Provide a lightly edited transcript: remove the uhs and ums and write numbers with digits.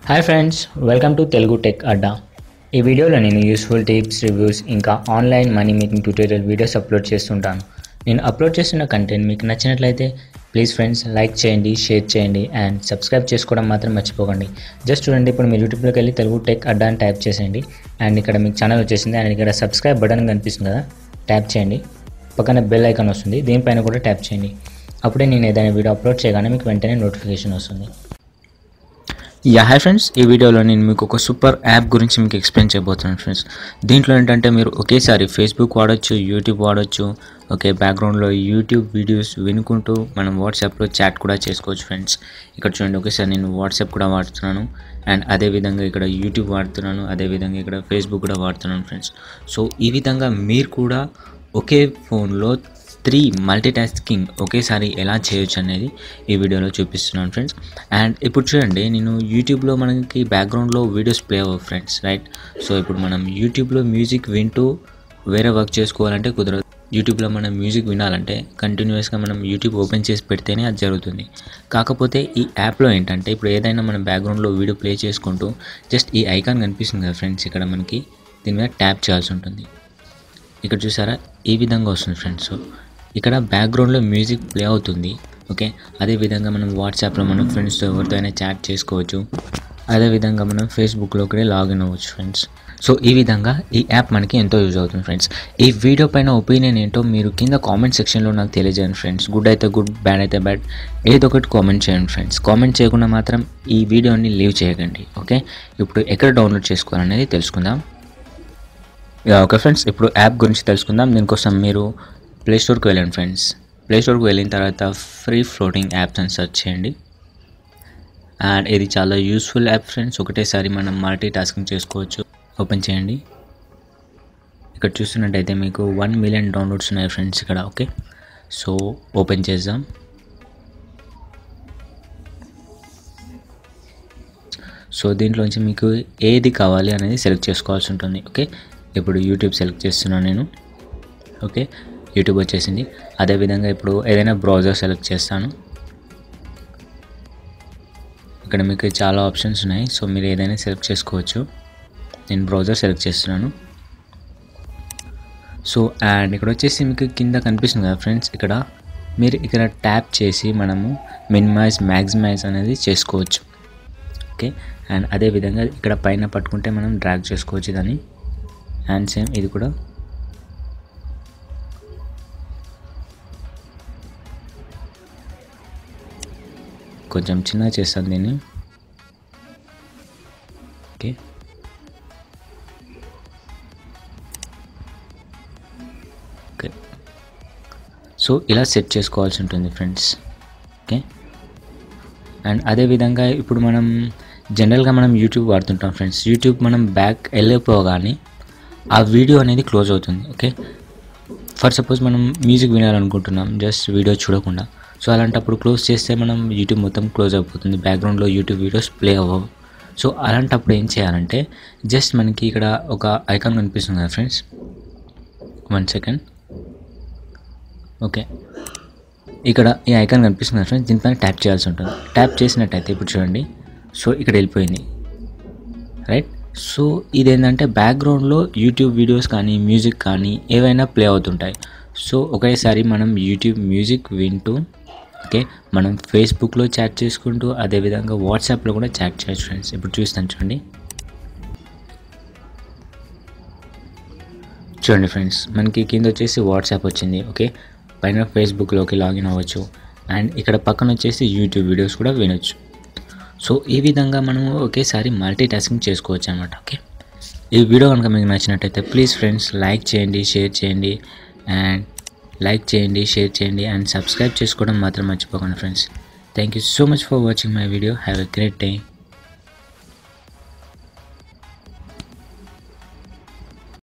Hi friends, welcome to Telugu tech Adda. ఈ వీడియోలో నేను యూస్ఫుల్ టిప్స్, రివ్యూస్ ఇంకా online money making tutorial videos upload చేస్తుంటాను. నేను అప్లోడ్ చేస్తున్న కంటెంట్ మీకు నచ్చినట్లయితే ప్లీజ్ ఫ్రెండ్స్ లైక్ చేయండి, షేర్ చేయండి అండ్ సబ్స్క్రైబ్ చేసుకోవడం మాత్రం మర్చిపోకండి. జస్ట్ చూడండి, ఇప్పుడు మీరు యూట్యూబ్లోకి వెళ్ళి తెలుగు టెక్ అడ్డా అని టైప్ చేసేయండి అండ్ ఇక్కడ మీకు ఛానల్ వచ్చేసింది అండ్ ఇక్కడ సబ్స్క్రైబ్ బటన్ కనిపిస్తుంది కదా, ట్యాప్ చేయండి. పక్కన బెల్ ఐకాన్ వస్తుంది, దీనిపైన కూడా ట్యాప్ చేయండి. అప్పుడే నేను ఏదైనా వీడియో అప్లోడ్ చేయగానే మీకు వెంటనే నోటిఫికేషన్ వస్తుంది. హాయ్ ఫ్రెండ్స్, ఈ వీడియోలో నేను మీకు ఒక సూపర్ యాప్ గురించి మీకు ఎక్స్ప్లెయిన్ చేయబోతున్నాను ఫ్రెండ్స్. దీంట్లో ఏంటంటే మీరు ఒకేసారి ఫేస్బుక్ వాడచ్చు, యూట్యూబ్ వాడచ్చు, బ్యాక్గ్రౌండ్లో యూట్యూబ్ వీడియోస్ వినుకుంటూ మనం వాట్సాప్లో చాట్ కూడా చేసుకోవచ్చు ఫ్రెండ్స్. ఇక్కడ చూడండి, ఒకేసారి నేను వాట్సాప్ కూడా వాడుతున్నాను అండ్ అదేవిధంగా ఇక్కడ యూట్యూబ్ వాడుతున్నాను, అదేవిధంగా ఇక్కడ ఫేస్బుక్ కూడా వాడుతున్నాను ఫ్రెండ్స్. సో ఈ విధంగా మీరు కూడా ఒకే ఫోన్లో 3 మల్టీటాస్కింగ్ ఒకేసారి ఎలా చేయొచ్చు అనేది ఈ వీడియోలో చూపిస్తున్నాను ఫ్రెండ్స్. అండ్ ఇప్పుడు చూడండి, నేను యూట్యూబ్లో మనకి బ్యాక్గ్రౌండ్లో వీడియోస్ ప్లే అవ్వవు ఫ్రెండ్స్, రైట్? సో ఇప్పుడు మనం యూట్యూబ్లో మ్యూజిక్ వింటూ వేరే వర్క్ చేసుకోవాలంటే కుదరదు. యూట్యూబ్లో మనం మ్యూజిక్ వినాలంటే కంటిన్యూస్గా మనం యూట్యూబ్ ఓపెన్ చేసి పెడితేనే అది జరుగుతుంది. కాకపోతే ఈ యాప్లో ఏంటంటే ఇప్పుడు ఏదైనా మనం బ్యాక్గ్రౌండ్లో వీడియో ప్లే చేసుకుంటూ జస్ట్ ఈ ఐకాన్ కనిపిస్తుంది కదా ఫ్రెండ్స్, ఇక్కడ మనకి దీని మీద ట్యాప్ చేయాల్సి ఉంటుంది. ఇక్కడ చూసారా, ఈ విధంగా వస్తుంది ఫ్రెండ్స్. సో ఇక్కడ బ్యాక్గ్రౌండ్లో మ్యూజిక్ ప్లే అవుతుంది. అదేవిధంగా మనం వాట్సాప్లో మనం ఫ్రెండ్స్తో ఎవరితో అయినా చాట్ చేసుకోవచ్చు, అదేవిధంగా మనం ఫేస్బుక్లో కూడా లాగిన్ అవ్వచ్చు ఫ్రెండ్స్. సో ఈ విధంగా ఈ యాప్ మనకి ఎంతో యూజ్ అవుతుంది ఫ్రెండ్స్. ఈ వీడియో పైన ఒపీనియన్ ఏంటో మీరు కింద కామెంట్ సెక్షన్లో నాకు తెలియజేయండి ఫ్రెండ్స్. గుడ్ అయితే గుడ్, బ్యాడ్ అయితే బ్యాడ్, ఏదో ఒకటి కామెంట్ చేయండి ఫ్రెండ్స్. కామెంట్ చేయకుండా మాత్రం ఈ వీడియోని లీవ్ చేయకండి. ఇప్పుడు ఎక్కడ డౌన్లోడ్ చేసుకోవాలనేది తెలుసుకుందాం. ఫ్రెండ్స్, ఇప్పుడు యాప్ గురించి తెలుసుకుందాం. దీనికోసం మీరు ప్లే స్టోర్కి వెళ్ళండి ఫ్రెండ్స్. ప్లే స్టోర్కి వెళ్ళిన తర్వాత ఫ్రీ ఫ్లోటింగ్ యాప్స్ అని సెర్చ్ చేయండి. అండ్ ఇది చాలా యూస్ఫుల్ యాప్ ఫ్రెండ్స్. ఒకటేసారి మనం మల్టీ టాస్కింగ్ చేసుకోవచ్చు. ఓపెన్ చేయండి. ఇక్కడ చూస్తున్నట్టయితే మీకు 1 మిలియన్ డౌన్లోడ్స్ ఉన్నాయి ఫ్రెండ్స్ ఇక్కడ. సో ఓపెన్ చేద్దాం. సో దీంట్లోంచి మీకు ఏది కావాలి అనేది సెలెక్ట్ చేసుకోవాల్సి ఉంటుంది. ఇప్పుడు యూట్యూబ్ సెలెక్ట్ చేస్తున్నాను నేను. యూట్యూబ్ వచ్చేసింది. అదేవిధంగా ఇప్పుడు ఏదైనా బ్రౌజర్ సెలెక్ట్ చేస్తాను. ఇక్కడ మీకు చాలా ఆప్షన్స్ ఉన్నాయి, సో మీరు ఏదైనా సెలెక్ట్ చేసుకోవచ్చు. నేను బ్రౌజర్ సెలెక్ట్ చేస్తున్నాను. సో అండ్ ఇక్కడ వచ్చేసి మీకు కింద కనిపిస్తుంది కదా ఫ్రెండ్స్, ఇక్కడ ట్యాప్ చేసి మనము మినిమైజ్, మ్యాక్సిమైజ్ అనేది చేసుకోవచ్చు. అండ్ అదేవిధంగా ఇక్కడ పైన పట్టుకుంటే మనం డ్రాగ్ చేసుకోవచ్చు దాన్ని. అండ్ సేమ్ ఇది కూడా. కొంచెం చిన్నగా చేస్తాను దీన్ని. సో ఇలా సెట్ చేసుకోవాల్సి ఉంటుంది ఫ్రెండ్స్. అండ్ అదేవిధంగా ఇప్పుడు మనం జనరల్గా మనం యూట్యూబ్ వాడుతుంటాం ఫ్రెండ్స్. యూట్యూబ్ మనం బ్యాక్ వెళ్ళిపోగానే ఆ వీడియో అనేది క్లోజ్ అవుతుంది. ఫర్ సపోజ్ మనం మ్యూజిక్ వినాలనుకుంటున్నాం జస్ట్ వీడియో చూడకుండా. సో అలాంటప్పుడు క్లోజ్ చేస్తే మనం యూట్యూబ్ మొత్తం క్లోజ్ అయిపోతుంది, బ్యాక్గ్రౌండ్లో యూట్యూబ్ వీడియోస్ ప్లే అవ్వవు. సో అలాంటప్పుడు ఏం చేయాలంటే జస్ట్ మనకి ఇక్కడ ఒక ఐకాన్ కనిపిస్తుంది కదా ఫ్రెండ్స్, 1 సెకండ్. ఇక్కడ ఈ ఐకాన్ కనిపిస్తుంది కదా ఫ్రెండ్స్, దీనిపైన ట్యాప్ చేయాల్సి ఉంటుంది. ట్యాప్ చేసినట్టయితే ఇప్పుడు చూడండి, సో ఇక్కడ వెళ్ళిపోయింది, రైట్? సో ఇదేంటంటే బ్యాక్గ్రౌండ్లో యూట్యూబ్ వీడియోస్ కానీ మ్యూజిక్ కానీ ఏవైనా ప్లే అవుతుంటాయి. సో ఒకేసారి మనం యూట్యూబ్ మ్యూజిక్ వింటూ మనం ఫేస్బుక్లో చాట్ చేసుకుంటూ అదేవిధంగా వాట్సాప్లో కూడా చాట్ చేయొచ్చు ఫ్రెండ్స్. ఇప్పుడు చూస్తాను చూడండి ఫ్రెండ్స్, మనకి కింద వచ్చేసి వాట్సాప్ వచ్చింది. పైన ఫేస్బుక్లోకి లాగిన్ అవ్వచ్చు అండ్ ఇక్కడ పక్కన వచ్చేసి యూట్యూబ్ వీడియోస్ కూడా వినొచ్చు. సో ఈ విధంగా మనము ఒకేసారి మల్టీ టాస్కింగ్ చేసుకోవచ్చు అనమాట. ఈ వీడియో కనుక మీకు నచ్చినట్టయితే ప్లీజ్ ఫ్రెండ్స్ లైక్ చేయండి, షేర్ చేయండి అండ్ సబ్స్క్రైబ్ చేసుకోవడం మాత్రం మర్చిపోకండి friends. Thank you so much for watching my video. Have a great day.